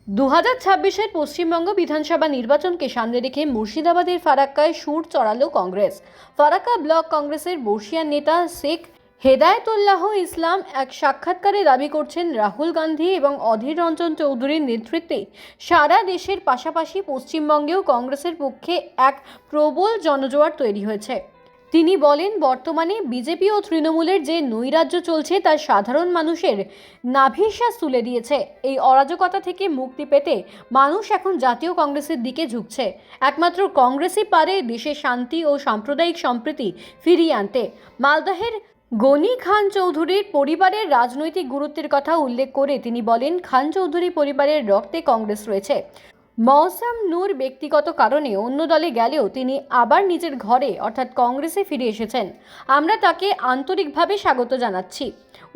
2026-এর পশ্চিমবঙ্গ বিধানসভা নির্বাচনকে সামনে রেখে মুর্শিদাবাদের ফারাক্কায় সুর চড়ালো কংগ্রেস। ফারাক্কা ব্লক কংগ্রেসের বর্ষিয়ান নেতা শেখ হেদায়েতুল্লাহ ইসলাম এক সাক্ষাৎকারে দাবি করছেন, রাহুল গান্ধী এবং অধীর রঞ্জন চৌধুরীর নেতৃত্বে সারা দেশের পাশাপাশি পশ্চিমবঙ্গেও কংগ্রেসের পক্ষে এক প্রবল জনজোয়ার তৈরি হয়েছে। তিনি বলেন, বর্তমানে বিজেপি ও তৃণমূলের যে নৈরাজ্য চলছে তা সাধারণ মানুষের নাভিশ্বাস তুলে দিয়েছে। এই অরাজকতা থেকে মুক্তি পেতে মানুষ এখন জাতীয় কংগ্রেসের দিকে ঝুঁকছে। একমাত্র কংগ্রেসই পারে দেশে শান্তি ও সাম্প্রদায়িক সম্প্রীতি ফিরিয়ে আনতে। মালদহের গনি খান চৌধুরীর পরিবারের রাজনৈতিক গুরুত্বের কথা উল্লেখ করে তিনি বলেন, খান চৌধুরী পরিবারের রক্তে কংগ্রেস রয়েছে। মৌসাম নূর ব্যক্তিগত কারণে অন্য দলে গেলেও তিনি আবার নিজের ঘরে অর্থাৎ কংগ্রেসে ফিরে এসেছেন। আমরা তাকে আন্তরিকভাবে স্বাগত জানাচ্ছি।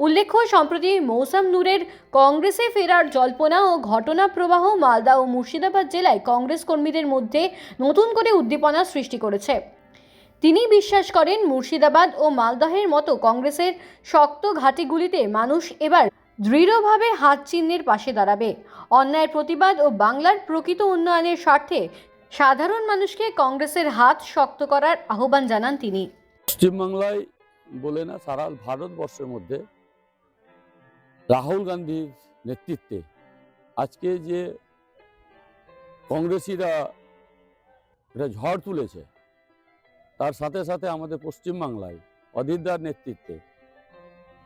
উল্লেখ্য, সম্প্রতি মৌসাম নূরের কংগ্রেসে ফেরার জল্পনা ও ঘটনা প্রবাহ মালদা ও মুর্শিদাবাদ জেলায় কংগ্রেস কর্মীদের মধ্যে নতুন করে উদ্দীপনা সৃষ্টি করেছে। তিনি বিশ্বাস করেন, মুর্শিদাবাদ ও মালদহের মতো কংগ্রেসের শক্ত ঘাঁটিগুলিতে মানুষ এবার দৃঢ়ভাবে হাত চিহ্নের পাশে দাঁড়াবে। অন্যায়ের প্রতিবাদ ও বাংলার প্রকৃত উন্নয়নের স্বার্থে সাধারণ মানুষকে কংগ্রেসের হাত শক্ত করার আহ্বান জানান তিনি। পশ্চিমবাংলায় বলে না, সারা ভারতবর্ষের মধ্যে রাহুল গান্ধীর নেতৃত্বে আজকে যে কংগ্রেসিরা এটা ঝড় তুলেছে, তার সাথে সাথে আমাদের পশ্চিমবাংলায় অধীরদার নেতৃত্বে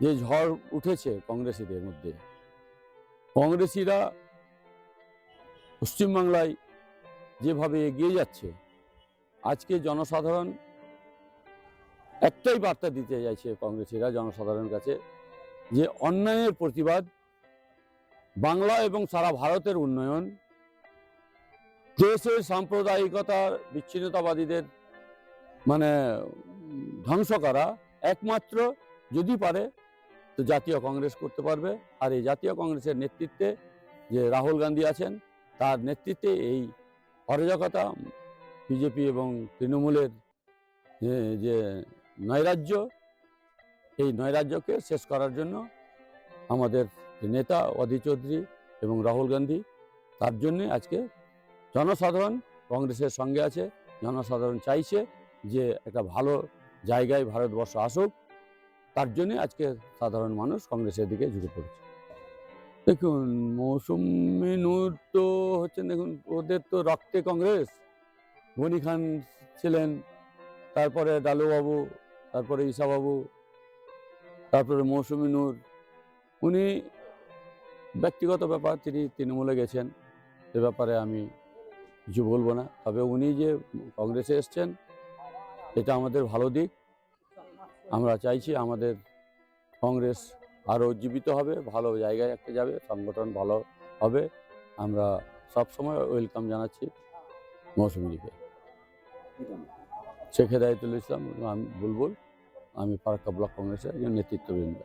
যে ঝড় উঠেছে কংগ্রেসীদের মধ্যে, কংগ্রেসীরা পশ্চিমবাংলায় যেভাবে এগিয়ে যাচ্ছে, আজকে জনসাধারণ একটাই বার্তা দিতে চাইছে কংগ্রেসীরা জনসাধারণের কাছে, যে অন্যায়ের প্রতিবাদ, বাংলা এবং সারা ভারতের উন্নয়ন, দেশের সাম্প্রদায়িকতার বিচ্ছিন্নতাবাদীদের ধ্বংস করা একমাত্র যদি পারে তো জাতীয় কংগ্রেস করতে পারবে। আর এই জাতীয় কংগ্রেসের নেতৃত্বে যে রাহুল গান্ধী আছেন, তার নেতৃত্বে এই অরাজকতা, বিজেপি এবং তৃণমূলের যে নৈরাজ্য, এই নৈরাজ্যকে শেষ করার জন্য আমাদের নেতা অধীর চৌধুরী এবং রাহুল গান্ধী, তার জন্যে আজকে জনসাধারণ কংগ্রেসের সঙ্গে আছে। জনসাধারণ চাইছে যে একটা ভালো জায়গায় ভারতবর্ষ আসুক, তার জন্যে আজকে সাধারণ মানুষ কংগ্রেসের দিকে ঝুঁকে পড়েছে। দেখুন, মৌসুমী নূর তো হচ্ছেন, দেখুন ওদের তো রক্তে কংগ্রেস। গনি খান ছিলেন, তারপরে ডালুবাবু, তারপরে ঈশাবাবু, তারপরে মৌসুমী নূর। উনি ব্যক্তিগত ব্যাপার, তিনি তৃণমূলে গেছেন, এ ব্যাপারে আমি কিছু বলবো না। তবে উনি যে কংগ্রেসে এসছেন, এটা আমাদের ভালো দিক। আমরা চাইছি আমাদের কংগ্রেস আরও উজ্জীবিত হবে, ভালো জায়গায় একটা যাবে, সংগঠন ভালো হবে। আমরা সবসময় ওয়েলকাম জানাচ্ছি মৌসুমীকে। শেখ হেদায়েতুল ইসলাম, আমি বুলবুল, আমি ফারাক্কা ব্লক কংগ্রেসের একজন নেতৃত্ববৃন্দ।